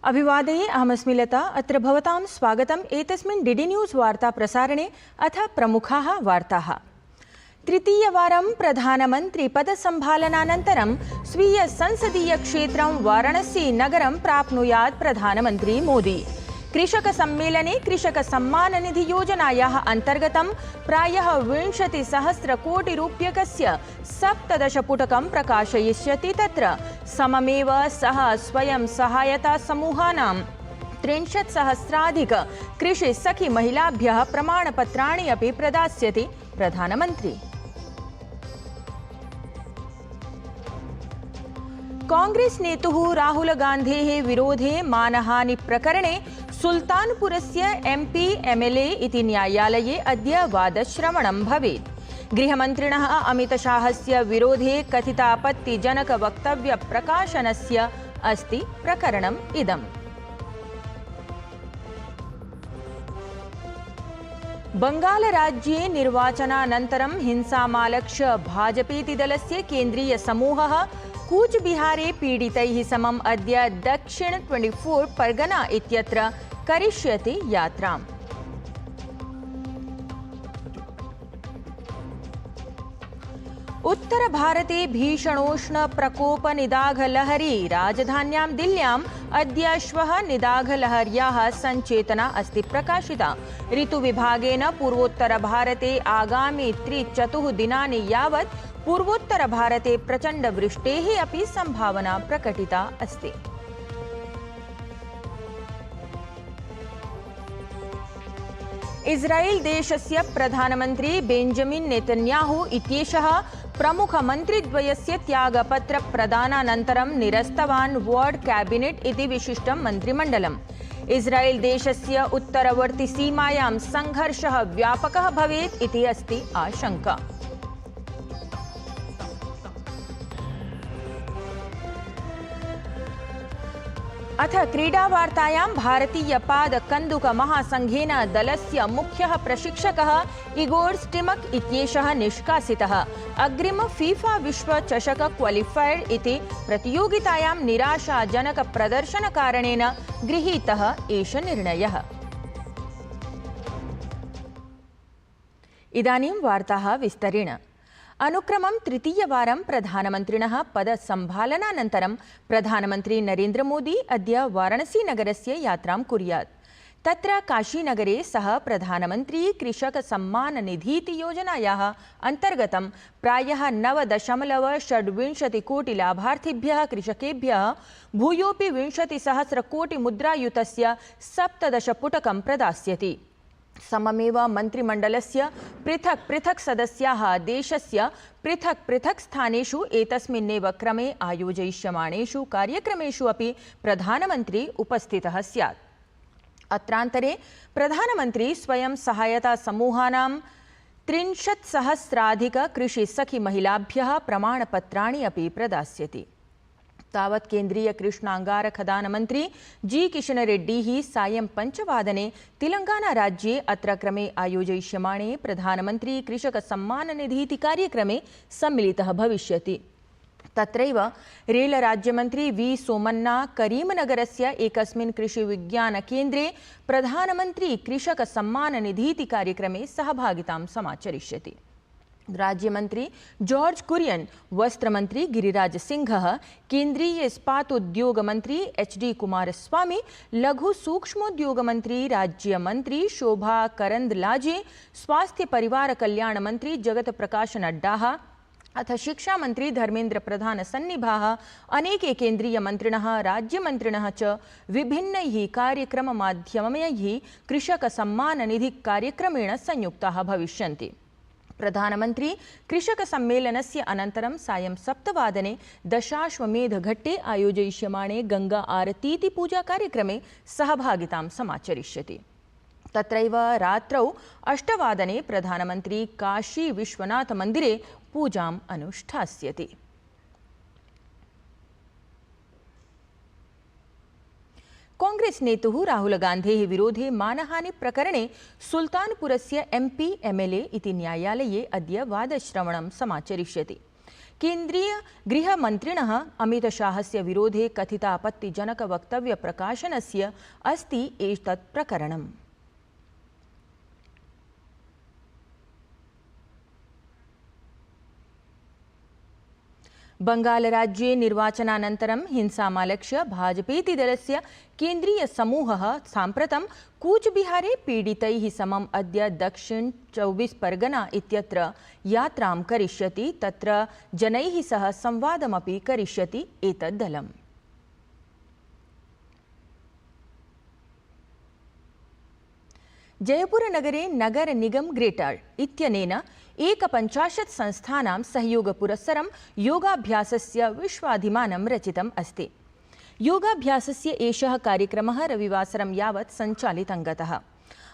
अभिवादये, अहमस्मि लता। अत्र भवतां स्वागतम् एतस्मिन् डीडी न्यूज़ वार्ता प्रसारणे। अथ प्रमुखाः वार्ताः। तृतीयवारं प्रधानमन्त्री पदसम्भालनानन्तरं स्वीय संसदीय क्षेत्रं वाराणसी नगरं प्राप्नुयात् प्रधानमन्त्री मोदी। कृषक सम्मेलने कृषक सम्मान निधि योजनायाः अन्तर्गतं प्रायः 20,000 कोटि रूप्यकस्य 17 पुटकं प्रकाशयिष्यति। तत्र सममेव सः स्वयं सहायता समूहानां 63,000 कृषि सखी महिलाभ्यः प्रमाणपत्राणि अपि प्रदास्यति प्रधानमन्त्री। कांग्रेस नेतुः राहुल गान्धेः विरोधे मानहानि प्रकरणे सुल्तानपुरस्य MP MLA इति न्यायालये अद्य वादश्रवणं भवेत्। गृहमन्त्रिणः अमितशाहस्य विरोधे कथितापत्तिजनक वक्तव्य प्रकाशनस्य अस्ति प्रकरणम् इदम्। बंगालराज्ये निर्वाचनानन्तरं हिंसामालक्ष्य भाजपेति दलस्य केन्द्रीय समूहः कूचबिहारे पीडितैः समम् अद्य दक्षिण 24 परगना इत्यत्र करिष्यति यात्राम्। उत्तरभारते भीषणोष्ण प्रकोप निदाघलहरी। राजधान्यां दिल्ल्याम् अद्य श्वः निदाघलहर्याः सञ्चेतना अस्ति प्रकाशिता। ऋतुविभागेन पूर्वोत्तरभारते आगामि 3-4 दिनानि यावत् पूर्वोत्तरभारते प्रचण्डवृष्टेः अपि सम्भावना प्रकटिता अस्ति। इस्राएल देशस्य प्रधानमन्त्री बेंजामिन् नेतन्याहू इत्येषः प्रमुखमन्त्रिद्वयस्य त्यागपत्र प्रदानानन्तरं निरस्तवान् वर्ल्ड कैबिनेट इति विशिष्टं मन्त्रिमण्डलम्। इस्राएल देशस्य उत्तरवर्ति सीमायां संघर्षः व्यापकः भवेत् इति अस्ति आशंका। अथ क्रीडावार्तायां भारतीयपादकन्दुक महासंघेन दलस्य मुख्यः प्रशिक्षकः इगोर स्टिमक इत्येषः निष्कासितः। अग्रिम फीफा विश्व चषक क्वालिफायर इति प्रतियोगितायां निराशाजनक प्रदर्शनकारणेन गृहीतः एष निर्णयः। इदानीं वार्ताः विस्तरेण। अनुक्रमं तृतीयवारं प्रधानमन्त्रिणः पदसम्भालनानन्तरं प्रधानमन्त्री नरेन्द्र मोदी अद्य वाराणसी नगरस्य यात्रां कुर्यात्। तत्र काशीनगरे सः प्रधानमन्त्री कृषक सम्मान निधीति योजनायाः अन्तर्गतं प्रायः 9.26 कोटि लाभार्थिभ्यः कृषकेभ्यः भूयोपि 20,000 कोटि मुद्रायुतस्य 17 पुटकं प्रदास्यति। सममेव मन्त्रिमण्डलस्य पृथक् पृथक् सदस्याः देशस्य पृथक् पृथक् स्थानेषु एतस्मिन्नेव क्रमे आयोजयिष्यमाणेषु कार्यक्रमेषु अपि प्रधानमन्त्री उपस्थितः स्यात्। अत्रान्तरे प्रधानमन्त्री स्वयं सहायता समूहानां 63,000 कृषि सखी महिलाभ्यः प्रमाणपत्राणि अपि प्रदास्यति। तावत् केन्द्रीय कृष्णांगार खदान मंत्री जी किशन रेड्डी सायं 5 वादने तेलंगाना राज्ये अत्र क्रमे आयोजयिष्यमाणे प्रधानमंत्री कृषक सम्मान निधीति कार्यक्रमे सम्मिलितः भविष्यति। तत्रैव रेल राज्यमंत्री वी सोमन्ना करीमनगरस्य एकस्मिन् कृषि विज्ञान केन्द्रे प्रधानमंत्री कृषक सम्मान निधीति कार्यक्रमे सहभागितां समाचरिष्यति। राज्यमंत्री जॉर्ज कुरियन, वस्त्रमंत्री गिरिराज सिंह, केन्द्रीय इस्पातोद्योग मंत्री HD कुमारस्वामी, लघु सूक्ष्मोद्योग मंत्री राज्यमंत्री शोभा करंदलाजे, स्वास्थ्य परिवार कल्याण मंत्री जगत प्रकाश नड्डा अथ शिक्षा मंत्री धर्मेन्द्र प्रधान सन्निभाः अनेके केन्द्रीय मंत्रिणः राज्यमंत्रिणः च विभिन्नैः कार्यक्रममाध्यमैः कृषक सम्मान निधि कार्यक्रमेण संयुक्ताः भविष्यन्ति। प्रधानमंत्री कृषक सम्मेलनस्य अनन्तरं सायं 7 वादने दशाश्वमेधघट्टे आयोजयिष्यमाणे गंगा आरतीति पूजा कार्यक्रमे सहभागितां समाचरिष्यति। तत्रैव रात्रौ 8 वादने प्रधानमंत्री काशी विश्वनाथ मन्दिरे पूजाम् अनुष्ठास्यति। कांग्रेस नेतुः राहुल गान्धेः विरोधे मानहानि प्रकरणे सुल्तानपुरस्य MP MLA इति न्यायालये अद्य वादश्रवणं समाचरिष्यति। केन्द्रीय गृहमन्त्रिणः अमितशाहस्य विरोधे कथितापत्तिजनकवक्तव्यप्रकाशनस्य अस्ति एतत् प्रकरणम्। बंगालराज्ये निर्वाचनानन्तरं हिंसामालक्ष्य भाजपेति दलस्य केन्द्रीयसमूहः साम्प्रतं कूचबिहारे पीडितैः समम् अद्य दक्षिण 24 परगना इत्यत्र यात्रां करिष्यति। तत्र जनैः सह संवादमपि करिष्यति एतत् दलम्। जयपुरनगरे नगर निगम ग्रेटर इत्यनेन 51 संस्थानां सहयोगपुरस्सरं योगाभ्यासस्य विश्वाधिमानं रचितम् अस्ति। योगाभ्यासस्य एषः कार्यक्रमः रविवासरं यावत् सञ्चालितं गतः।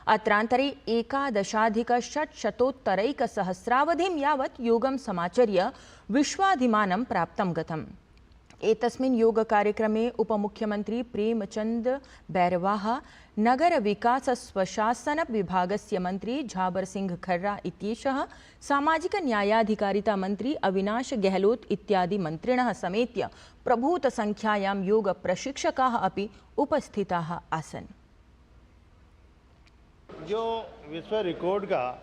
अत्रान्तरे 11,600 यावत् योगं समाचर्य विश्वाधिमानं प्राप्तं गतम्। एतस्मिन् योगकार्यक्रमे उपमुख्यमन्त्री प्रेमचंद बैरवाः, नगर विकास स्वशासन विभागस्य मन्त्री झाबर सिंह खर्रा इत्येषः, सामाजिक न्यायाधिकारिता मन्त्री अविनाश गहलोत इत्यादि मन्त्रिणः समेत्य प्रभूतसंख्यायां योग प्रशिक्षकाः अपि उपस्थिताः आसन्। जो विश्व रिकॉर्ड का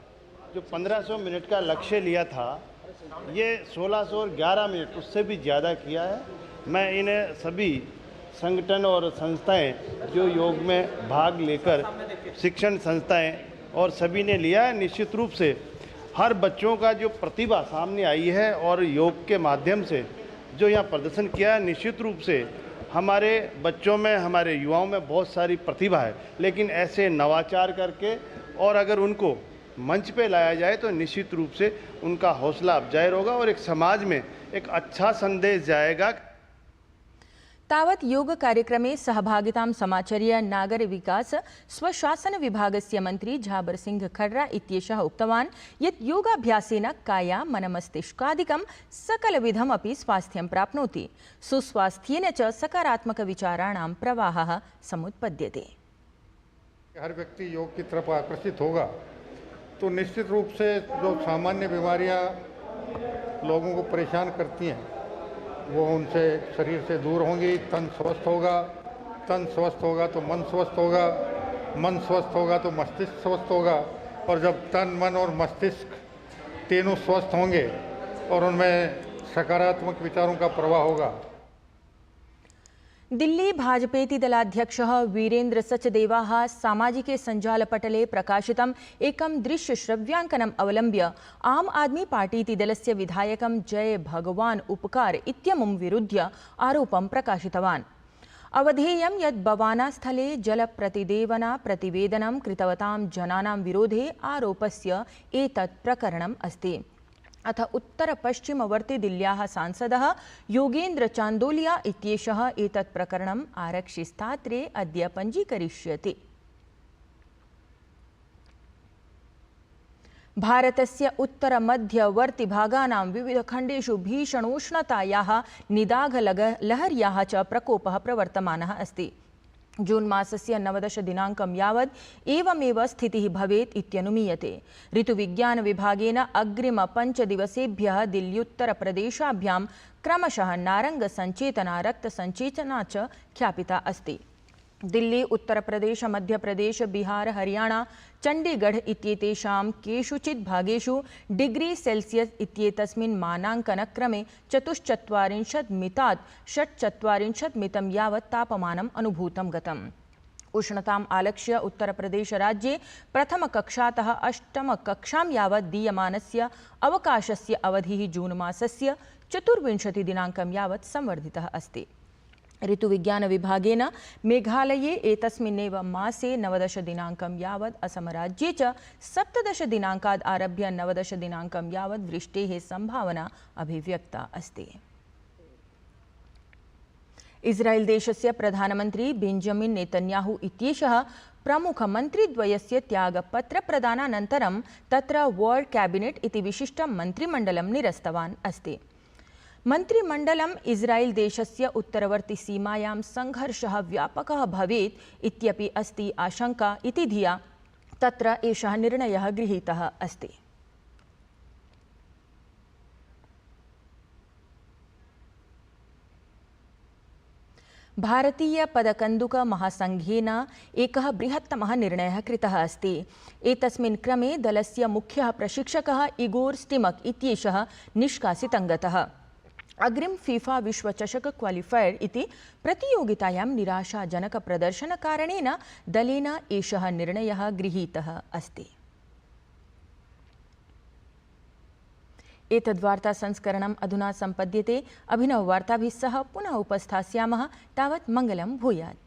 जो 1500 मिनट का लक्ष्य लिया था, ये 1611 मिनट उससे भी ज़्यादा किया है। मैं इन सभी संगठन और संस्थाएं जो योग में भाग लेकर, शिक्षण संस्थाएं और सभी ने लिया है, निश्चित रूप से हर बच्चों का जो प्रतिभा सामने आई है और योग के माध्यम से जो यहाँ प्रदर्शन किया है, निश्चित रूप से हमारे बच्चों में, हमारे युवाओं में बहुत सारी प्रतिभा है। लेकिन ऐसे नवाचार करके और अगर उनको मंच पे लाया जाए तो निश्चित रूप से उनका हौसला अफजाई होगा और एक समाज में एक अच्छा संदेश जाएगा। तावत् योग कार्यक्रमे सहभागितां समाचर्य नागर विकास स्वशासन विभागस्य मन्त्री झाबर सिंह खर्रा इत्येषः उक्तवान् यत् योगाभ्यासेन काया मनमस्तिष्कादिकं सकलविधमपि स्वास्थ्यं प्राप्नोति। सुस्वास्थ्येन च सकारात्मकविचाराणां प्रवाहः समुत्पद्यते। हर व्यक्ति योग की तरफ आकर्षित होगा तो निश्चित रूप से जो सामान्य बीमारियां लोगों को परेशान करती हैं वो उनसे शरीर से दूर होंगी। तन स्वस्थ होगा, तन स्वस्थ होगा तो मन स्वस्थ होगा, मन स्वस्थ होगा तो मस्तिष्क स्वस्थ होगा, और जब तन, मन और मस्तिष्क तीनों स्वस्थ होंगे और उनमें सकारात्मक विचारों का प्रवाह होगा। दिल्ली भाजपेति दलाध्यक्षः वीरेन्द्र सचदेवाः सामाजिके सञ्जालपटले प्रकाशितम् एकं दृश्यश्रव्याङ्कनम् अवलम्ब्य आम आदमी पार्टीति दलस्य विधायकं जय भगवान् उपकार इत्यमुं विरुध्य आरोपं प्रकाशितवान्। अवधेयं यत् बवानास्थले जलप्रतिदेवना-प्रतिवेदनं कृतवतां जनानां विरोधे आरोपस्य एतत् प्रकरणम् अस्ति। अथ उत्तरपश्चिमवर्ती दिल्ल्याः सांसदः योगेन्द्र चान्दोलिया इत्येषः एतत् प्रकरणम् आरक्षिस्थात्रे अद्य पञ्जीकरिष्यति। भारतस्य उत्तरमध्यवर्तिभागानां विविधखण्डेषु भीषणोष्णतायाः निदाघलहर्याः च प्रकोपः प्रवर्तमानः अस्ति। जून मासस्य 19 दिनाङ्कं यावत् एवमेव स्थितिः भवेत् इत्यनुमीयते। ऋतुविज्ञानविभागेन अग्रिम 5 दिवसेभ्यः दिल्ल्युत्तरप्रदेशाभ्यां क्रमशः नारङ्गसञ्चेतना, रक्तसञ्चेतना च ख्यापिता अस्ति। दिल्ली, उत्तरप्रदेश, मध्यप्रदेश, बिहार, हरियाणा, चण्डीगढ़ इत्येतेषां केषुचित् भागेषु डिग्री सेल्सियस् इत्येतस्मिन् मानाङ्कनक्रमे 44 मितात् 46 मितं यावत् तापमानम् अनुभूतं गतम्। उष्णताम् आलक्ष्य उत्तरप्रदेशराज्ये प्रथमकक्षातः अष्टमकक्षां यावत् दीयमानस्य अवकाशस्य अवधिः जून मासस्य 24 दिनाङ्कं यावत् संवर्धितः अस्ति। ऋतुविज्ञानविभागेन मेघालये एतस्मिन्नेव मासे 19 दिनाङ्कं यावत्, असमराज्ये च 17 दिनाङ्कात् आरभ्य 19 दिनाङ्कं यावत् वृष्टेः सम्भावना अभिव्यक्ता अस्ति। इस्राएल देशस्य प्रधानमन्त्री बेंजामिन नेतन्याहू इत्येषः प्रमुखमन्त्रिद्वयस्य त्यागपत्रप्रदानानन्तरं तत्र वर्ल्ड कैबिनेट इति विशिष्टं मन्त्रिमण्डलं निरस्तवान् अस्ति। मन्त्रिमण्डलम् इस्राएल देशस्य उत्तरवर्ती सीमायां संघर्षः व्यापकः भवेत् इत्यपि अस्ति आशंका इति धिया तत्र एषः निर्णयः गृहीतः अस्ति। भारतीयपदकन्दुकमहासङ्घेन एकः बृहत्तमः निर्णयः कृतः अस्ति। एतस्मिन् क्रमे दलस्य मुख्यः प्रशिक्षकः इगोर् स्टिमक् इत्येषः निष्कासितं गतः। अग्रिम फीफा विश्वचषक क्वालिफायर इति प्रतियोगितायां निराशाजनकप्रदर्शनकारणेन दलेन एषः निर्णयः गृहीतः अस्ति। एतद्वार्ता संस्करणम् अधुना सम्पद्यते। अभिनववार्ताभिः सह पुनः उपस्थास्यामः। तावत् मङ्गलं भूयात्।